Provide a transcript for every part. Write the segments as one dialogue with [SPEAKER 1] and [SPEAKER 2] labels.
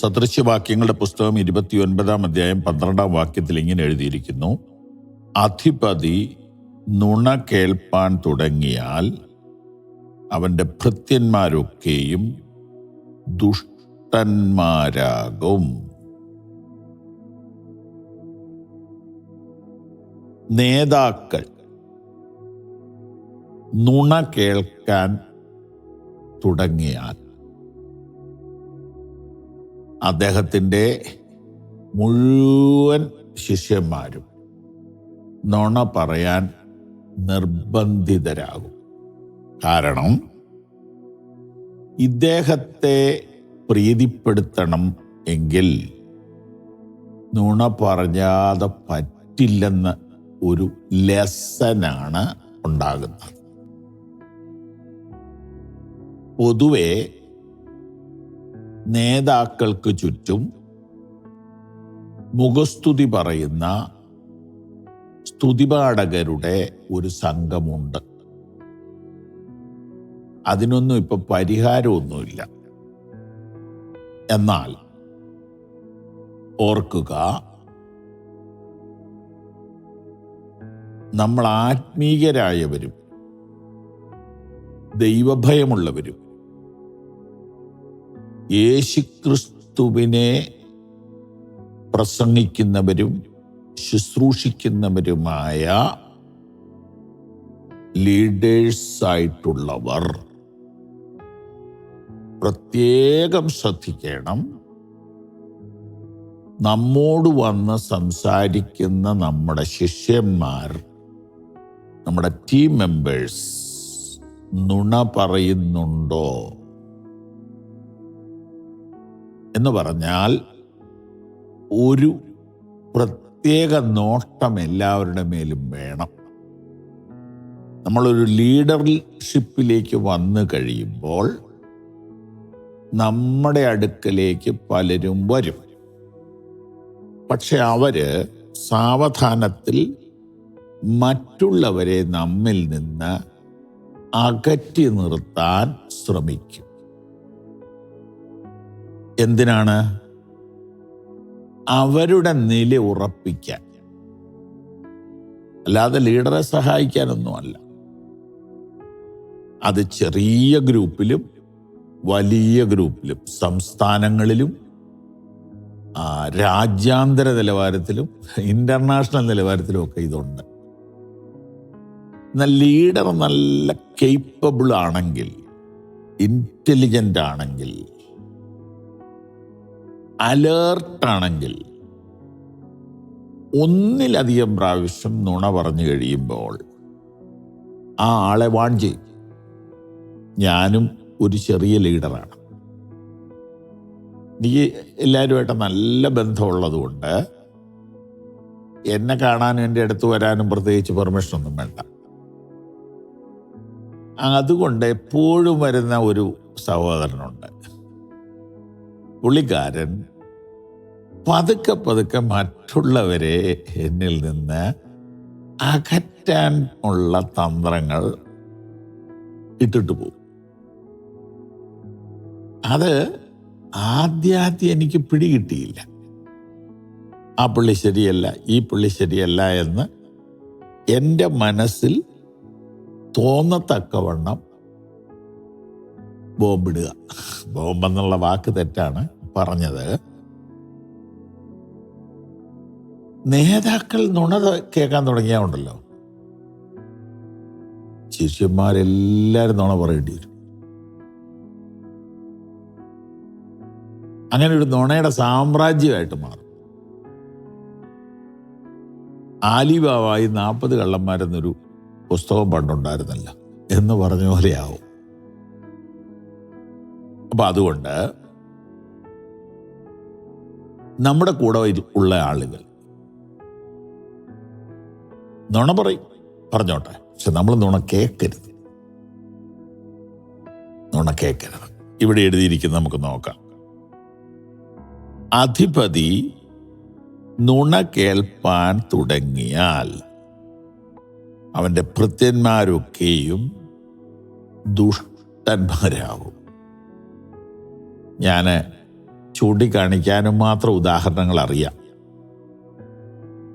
[SPEAKER 1] സദൃശ്യവാക്യങ്ങളുടെ പുസ്തകം 29 12 ഇങ്ങനെ എഴുതിയിരിക്കുന്നു: അധിപതി നുണ കേൾപ്പാൻ തുടങ്ങിയാൽ അവൻ്റെ ഭൃത്യന്മാരൊക്കെയും ദുഷ്ടന്മാരാകും. നേതാക്കൾ നുണ കേൾക്കാൻ തുടങ്ങിയാൽ അദ്ദേഹത്തിൻ്റെ മുഴുവൻ ശിഷ്യന്മാരും നുണ പറയാൻ നിർബന്ധിതരാകും. കാരണം ഇദ്ദേഹത്തെ പ്രീതിപ്പെടുത്തണം എങ്കിൽ നുണ പറഞ്ഞാതെ പറ്റില്ലെന്ന് ഒരു ലെസനാണ് ഉണ്ടാകുന്നത്. പൊതുവെ നേതാക്കൾക്ക് ചുറ്റും മുഖസ്തുതി പറയുന്ന സ്തുതിപാഠകരുടെ ഒരു സംഘമുണ്ട്. അതിനൊന്നും ഇപ്പൊ പരിഹാരമൊന്നുമില്ല. എന്നാൽ ഓർക്കുക, നമ്മൾ ആത്മീയരായവരും ദൈവഭയമുള്ളവരും യേശുക്രിസ്തുവിനെ പ്രസംഗിക്കുന്നവരും ശുശ്രൂഷിക്കുന്നവരുമായ ലീഡേഴ്സായിട്ടുള്ളവർ പ്രത്യേകം ശ്രദ്ധിക്കണം. നമ്മോട് വന്ന് സംസാരിക്കുന്ന നമ്മുടെ ശിഷ്യന്മാർ, നമ്മുടെ ടീം മെമ്പേഴ്സ് നുണ പറയുന്നുണ്ടോ എന്ന് പറഞ്ഞാൽ ഒരു പ്രത്യേക നോട്ടം എല്ലാവരുടെ മേലും വേണം. നമ്മളൊരു ലീഡർഷിപ്പിലേക്ക് വന്നു കഴിയുമ്പോൾ നമ്മുടെ അടുക്കലേക്ക് പലരും വരും. പക്ഷെ അവര് സാവധാനത്തിൽ മറ്റുള്ളവരെ നമ്മിൽ നിന്ന് അകറ്റി നിർത്താൻ ശ്രമിക്കും. എന്തിനാണ്? അവരുടെ നില ഉറപ്പിക്കാൻ, അല്ലാതെ ലീഡറെ സഹായിക്കാനൊന്നുമല്ല. അത് ചെറിയ ഗ്രൂപ്പിലും വലിയ ഗ്രൂപ്പിലും സംസ്ഥാനങ്ങളിലും രാജ്യാന്തര നിലവാരത്തിലും ഇന്റർനാഷണൽ നിലവാരത്തിലും ഒക്കെ ഇതുണ്ട്. എന്നാൽ ലീഡർ നല്ല കേപ്പബിൾ ആണെങ്കിൽ, ഇന്റലിജന്റ് ആണെങ്കിൽ, അലേർട്ടാണെങ്കിൽ ഒന്നിലധികം പ്രാവശ്യം നുണ പറഞ്ഞു കഴിയുമ്പോൾ ആ ആളെ വാൺ ചെയ്യും. ഞാനും ഒരു ചെറിയ ലീഡറാണ്. എനിക്ക് എല്ലാവരുമായിട്ട് നല്ല ബന്ധമുള്ളത് കൊണ്ട് എന്നെ കാണാനും എൻ്റെ അടുത്ത് വരാനും പ്രത്യേകിച്ച് പെർമിഷനൊന്നും വേണ്ട. അതുകൊണ്ട് എപ്പോഴും വരുന്ന ഒരു സഹോദരനുണ്ട്. പുള്ളിക്കാരൻ പതുക്കെ പതുക്കെ മറ്റുള്ളവരെ എന്നിൽ നിന്ന് അകറ്റാൻ ഉള്ള തന്ത്രങ്ങൾ ഇട്ടിട്ട് പോകും. അത് ആദ്യം എനിക്ക് പിടികിട്ടിയില്ല. ആ പുള്ളി ശരിയല്ല, ഈ പുള്ളി ശരിയല്ല എന്ന് എൻ്റെ മനസ്സിൽ തോന്നത്തക്കവണ്ണം ബോംബിടുക. ബോംബെന്നുള്ള വാക്ക് തെറ്റാണ് പറഞ്ഞത്. നേതാക്കൾ നുണ കേൾക്കാൻ തുടങ്ങിയാണ്ടല്ലോ, ശിഷ്യന്മാരെല്ലാവരും നുണ പറയേണ്ടി വരും. അങ്ങനെ ഒരു നുണയുടെ സാമ്രാജ്യമായിട്ട് മാറും. ആലിബാബായി 40 കള്ളന്മാരെന്നൊരു പുസ്തകം പണ്ടുണ്ടായിരുന്നല്ലോ എന്ന് പറഞ്ഞ പോലെയാവും. അപ്പൊ അതുകൊണ്ട് നമ്മുടെ കൂടെ ഉള്ള ആളുകൾ നുണ പറഞ്ഞോട്ടെ, പക്ഷെ നമ്മൾ നുണ കേൾക്കരുത്. ഇവിടെ എഴുതിയിരിക്കുന്നത് നമുക്ക് നോക്കാം. അധിപതി നുണ കേൾപ്പാൻ തുടങ്ങിയാൽ അവൻ്റെ ഭൃത്യന്മാരൊക്കെയും ദുഷ്ടന്മാരാകും. ഞാൻ ചൂണ്ടിക്കാണിക്കാനും മാത്രം ഉദാഹരണങ്ങൾ അറിയാം.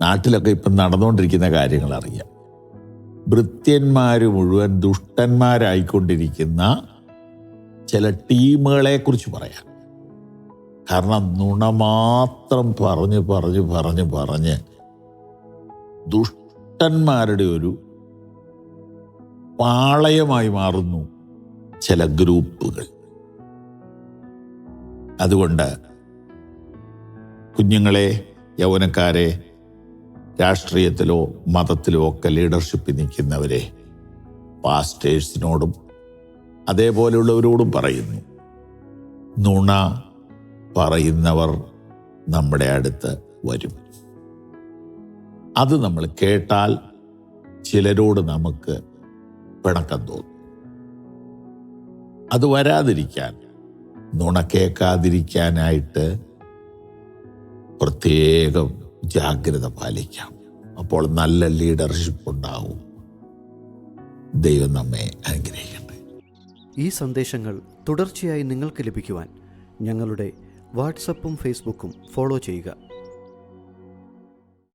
[SPEAKER 1] നാട്ടിലൊക്കെ ഇപ്പം നടന്നുകൊണ്ടിരിക്കുന്ന കാര്യങ്ങൾ അറിയാം. ഭൃത്യന്മാർ മുഴുവൻ ദുഷ്ടന്മാരായിക്കൊണ്ടിരിക്കുന്ന ചില ടീമുകളെ കുറിച്ച് പറയാം. കാരണം നുണ മാത്രം പറഞ്ഞ് ദുഷ്ടന്മാരുടെ ഒരു പാളയമായി മാറുന്നു ചില ഗ്രൂപ്പുകൾ. അതുകൊണ്ട് കുഞ്ഞുങ്ങളെ, യൗവനക്കാരെ, രാഷ്ട്രീയത്തിലോ മതത്തിലോ ഒക്കെ ലീഡർഷിപ്പിൽ നിൽക്കുന്നവരെ, പാസ്റ്റേഴ്സിനോടും അതേപോലെയുള്ളവരോടും പറയുന്നു, നുണ പറയുന്നവർ നമ്മുടെ അടുത്ത് വരും. അത് നമ്മൾ കേട്ടാൽ ചിലരോട് നമുക്ക് പിണക്കം തോന്നും. അത് വരാതിരിക്കാൻ, നുണ കേൾക്കാതിരിക്കാനായിട്ട് പ്രത്യേകം ജാഗ്രത പാലിക്കാം. അപ്പോൾ നല്ല ലീഡർഷിപ്പ് ഉണ്ടാവും. ദൈവം നമ്മെ അനുഗ്രഹിക്കട്ടെ.
[SPEAKER 2] ഈ സന്ദേശങ്ങൾ തുടർച്ചയായി നിങ്ങൾക്ക് ലഭിക്കുവാൻ ഞങ്ങളുടെ വാട്സപ്പും ഫേസ്ബുക്കും ഫോളോ ചെയ്യുക.